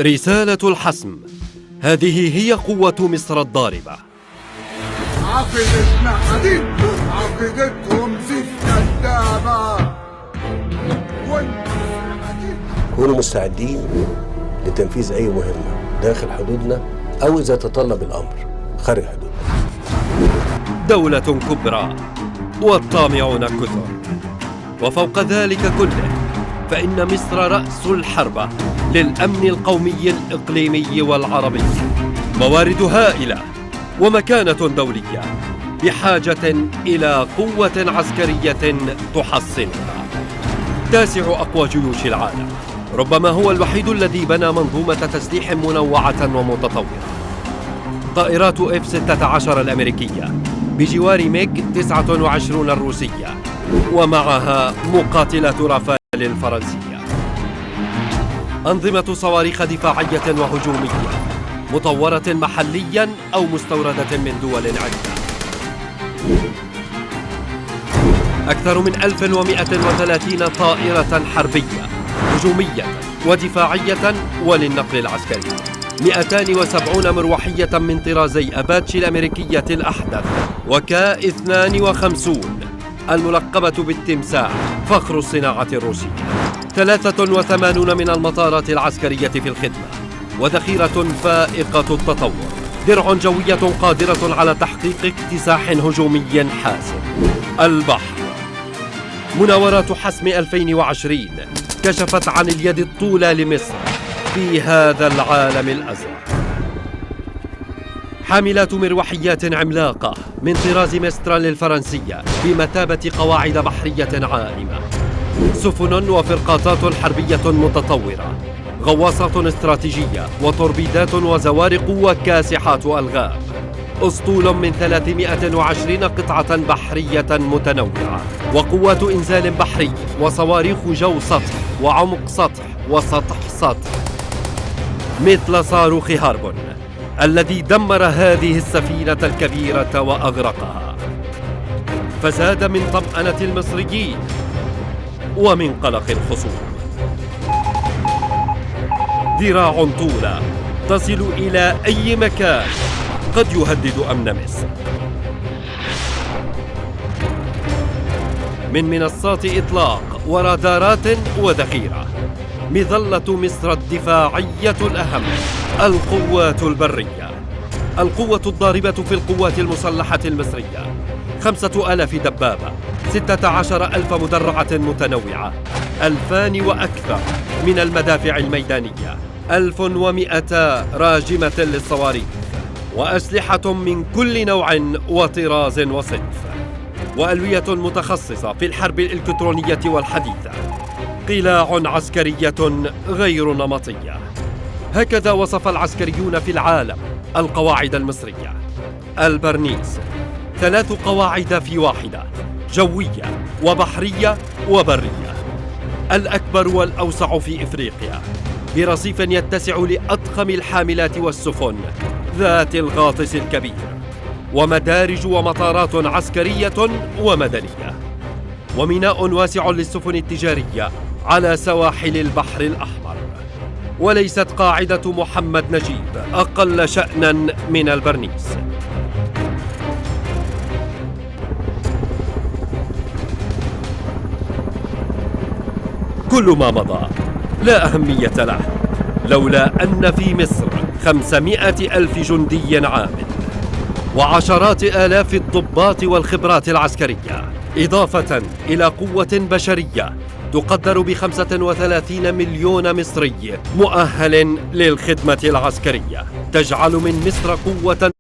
رسالة الحسم. هذه هي قوة مصر الضاربة. عقيدتنا حديد، عقيدتهم زيت كدابة. كونوا مستعدين لتنفيذ أي مهمة داخل حدودنا أو إذا تطلب الأمر خارج حدودنا. دولة كبرى والطامعون كثر، وفوق ذلك كله فإن مصر رأس الحربة للأمن القومي الإقليمي والعربي. موارد هائلة ومكانة دولية بحاجة إلى قوة عسكرية تحصنها. تاسع أقوى جيوش العالم، ربما هو الوحيد الذي بنى منظومة تسليح منوعة ومتطورة. طائرات F-16 الأمريكية بجوار ميج 29 الروسية، ومعها مقاتلة رافال الفرنسية. أنظمة صواريخ دفاعية وهجومية مطورة محلياً أو مستوردة من دول عدة. أكثر من 1130 طائرة حربية هجومية ودفاعية وللنقل العسكري. 270 مروحية من طرازي أباتشي الأمريكية الأحدث، وكا 52 الملقبة بالتمساح فخر الصناعة الروسية. 83 من المطارات العسكرية في الخدمة، وذخيرة فائقة التطور. درع جوية قادرة على تحقيق اكتساح هجومي حاسم. البحر. مناورات حسم 2020 كشفت عن اليد الطولى لمصر في هذا العالم الأزرق. حاملات مروحيات عملاقة من طراز ميسترال الفرنسية بمثابة قواعد بحرية عائمة. سفن وفرقاطات حربية متطورة، غواصات استراتيجية وتوربيدات وزوارق وكاسحات ألغام. أسطول من 320 قطعة بحرية متنوعة، وقوات إنزال بحري وصواريخ جو سطح وعمق سطح وسطح سطح، مثل صاروخ هاربون الذي دمر هذه السفينة الكبيرة وأغرقها. فزاد من طمأنة المصريين ومن قلق الخصوم. ذراع طولى تصل إلى أي مكان قد يهدد أمن مصر. من منصات إطلاق ورادارات وذخيرة. مظلة مصر الدفاعية الأهم، القوات البرية. القوة الضاربة في القوات المسلحة المصرية: 5000 دبابة، 16,000 مدرعة متنوعة، 2000 وأكثر من المدافع الميدانية، 1200 راجمة للصواريخ، وأسلحة من كل نوع وطراز وصنف، وألوية متخصصة في الحرب الإلكترونية والحديثة. قلاع عسكرية غير نمطية. هكذا وصف العسكريون في العالم القواعد المصرية. البرنيس 3 قواعد في واحدة، جوية وبحرية وبرية. الأكبر والأوسع في إفريقيا، برصيف يتسع لأضخم الحاملات والسفن ذات الغاطس الكبير، ومدارج ومطارات عسكرية ومدنية، وميناء واسع للسفن التجارية على سواحل البحر الأحمر. وليست قاعدة محمد نجيب أقل شأناً من البرنيس. كل ما مضى لا أهمية له لولا أن في مصر 500,000 جندي عامل، وعشرات آلاف الضباط والخبرات العسكرية، إضافة إلى قوة بشرية تقدر ب35 مليون مصري مؤهل للخدمة العسكرية، تجعل من مصر قوة